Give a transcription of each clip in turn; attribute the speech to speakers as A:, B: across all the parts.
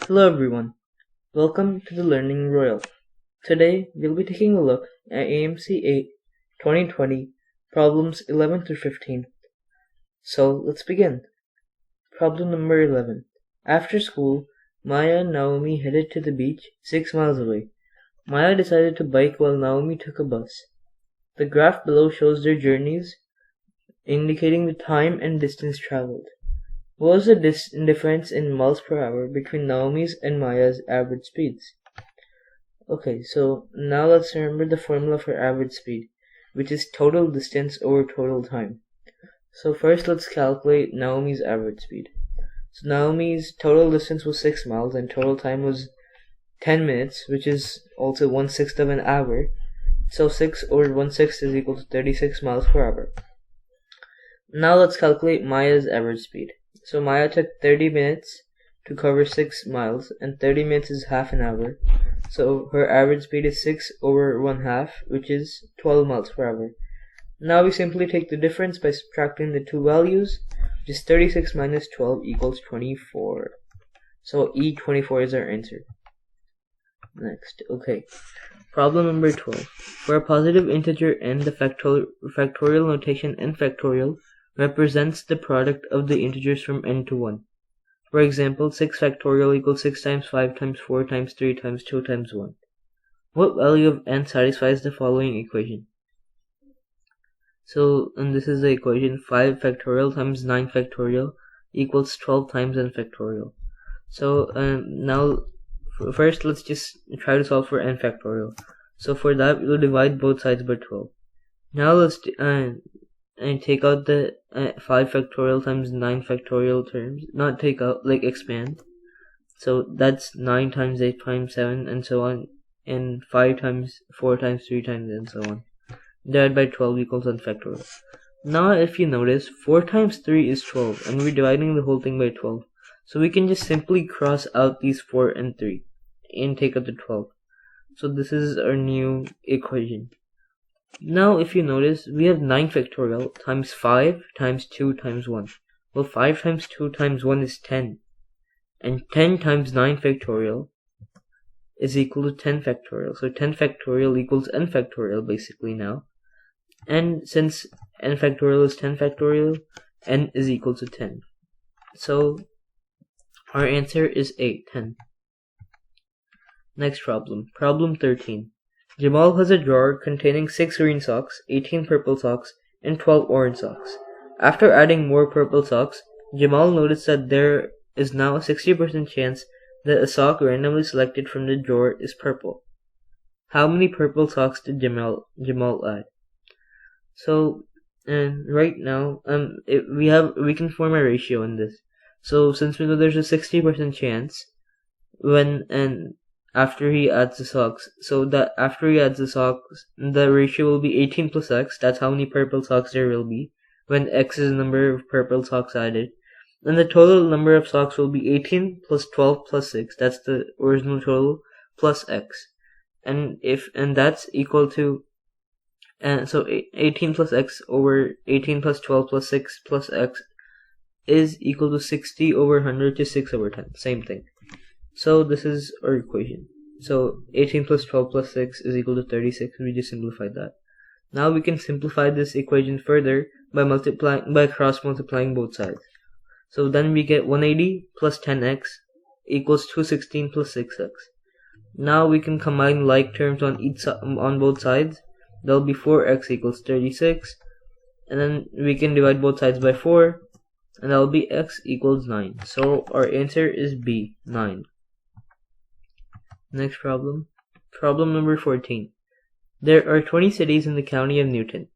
A: Hello everyone, welcome to the Learning Royal. Today we'll be taking a look at AMC 8 2020 problems 11 through 15. So let's begin. Problem number 11. After school, Maya and Naomi headed to the beach 6 miles away. Maya decided to bike while Naomi took a bus. The graph below shows their journeys, indicating the time and distance traveled. What was the difference in miles per hour between Naomi's and Maya's average speeds? Okay, so now let's remember the formula for average speed, which is total distance over total time. So first let's calculate Naomi's average speed. So Naomi's total distance was 6 miles and total time was 10 minutes, which is also 1/6 of an hour. So 6 over 1/6 is equal to 36 miles per hour. Now let's calculate Maya's average speed. So Maya took 30 minutes to cover 6 miles, and 30 minutes is half an hour. So her average speed is 6 over 1/2, which is 12 miles per hour. Now we simply take the difference by subtracting the two values, which is 36 minus 12 equals 24. So E24 is our answer. Next, okay. Problem number 12. For a positive integer n, the factorial notation n factorial represents the product of the integers from n to 1. For example, 6 factorial equals 6 times 5 times 4 times 3 times 2 times 1. What value of n satisfies the following equation? So, and this is the equation, 5 factorial times 9 factorial equals 12 times n factorial. So, now, first let's just try to solve for n factorial. So for that, we'll divide both sides by 12. Now let's and take out the 5 factorial times 9 factorial terms. Not take out, like expand. So that's 9 times 8 times 7 and so on. And 5 times 4 times 3 times and so on. Divided by 12 equals n factorial. Now if you notice, 4 times 3 is 12. And we're dividing the whole thing by 12. So we can just simply cross out these 4 and 3. And take out the 12. So this is our new equation. Now if you notice, we have 9 factorial times 5 times 2 times 1. Well, 5 times 2 times 1 is 10. And 10 times 9 factorial is equal to 10 factorial. So 10 factorial equals n factorial basically now. And since n factorial is 10 factorial, n is equal to 10. So our answer is 8, 10. Next problem. Problem 13. Jamal has a drawer containing 6 green socks, 18 purple socks, and 12 orange socks. After adding more purple socks, Jamal noticed that there is now a 60% chance that a sock randomly selected from the drawer is purple. How many purple socks did Jamal add? So, and right now, we can form a ratio in this. So since we know there's a 60% chance after he adds the socks, so that after he adds the socks, the ratio will be 18 plus x, that's how many purple socks there will be, when x is the number of purple socks added. And the total number of socks will be 18 plus 12 plus 6, that's the original total, plus x. And that's equal to, so 18 plus x over 18 plus 12 plus 6 plus x is equal to 60 over 100 to 6 over 10, same thing. So this is our equation. So 18 plus 12 plus 6 is equal to 36. We just simplified that. Now we can simplify this equation further by cross multiplying both sides. So then we get 180 plus 10x equals 216 plus 6x. Now we can combine like terms on both sides. There'll be 4x equals 36. And then we can divide both sides by 4. And that'll be x equals 9. So our answer is B, 9. Next problem. Problem number 14. There are 20 cities in the county of Newton.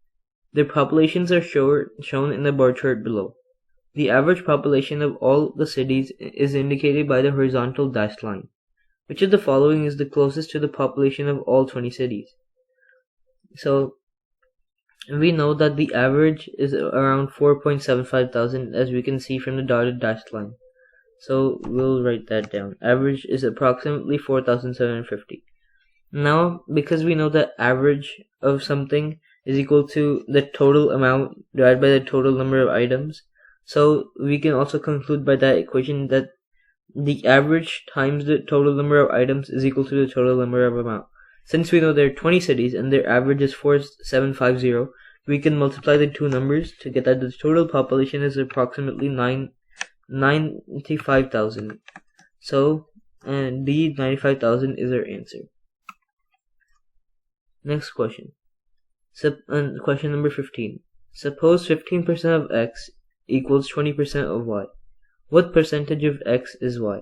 A: Their populations are shown in the bar chart below. The average population of all the cities is indicated by the horizontal dashed line. Which of the following is the closest to the population of all 20 cities? So we know that the average is around 4.75 thousand, as we can see from the dotted dashed line. So we'll write that down. Average is approximately 4,750. Now, because we know that average of something is equal to the total amount divided by the total number of items, so we can also conclude by that equation that the average times the total number of items is equal to the total number of amount. Since we know there are 20 cities and their average is 4750, we can multiply the two numbers to get that the total population is approximately 95,000. So, D 95,000 is our answer. Next question. Question number 15. Suppose 15% of x equals 20% of y. What percentage of x is y?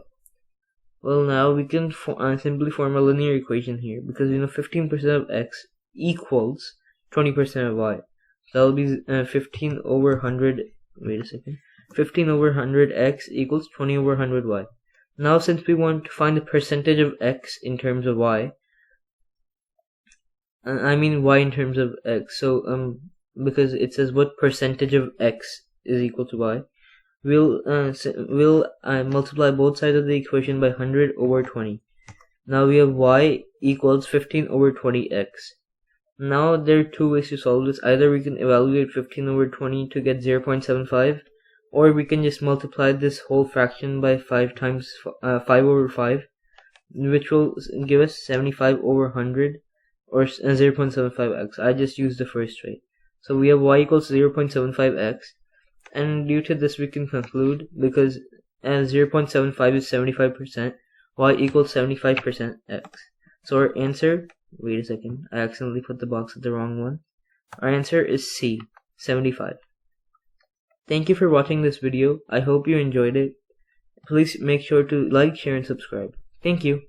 A: Well, now we can simply form a linear equation here, because we know 15% of x equals 20% of y. So that will be 15 over 100. Wait a second. 15 over 100 x equals 20 over 100 y. Now, since we want to find the percentage of x in terms of y, I mean y in terms of x. So because it says what percentage of x is equal to y, we'll multiply both sides of the equation by 100 over 20. Now we have y equals 15 over 20x. Now there are two ways to solve this. Either we can evaluate 15 over 20 to get 0.75, or we can just multiply this whole fraction by 5 times 5 over 5, which will give us 75 over 100, or 0.75x. I just used the first way. So we have y equals 0.75x, and due to this we can conclude, because 0.75 is 75%, y equals 75% x. So our answer, wait a second, I accidentally put the box at the wrong one. Our answer is C, 75. Thank you for watching this video. I hope you enjoyed it. Please make sure to like, share, and subscribe. Thank you.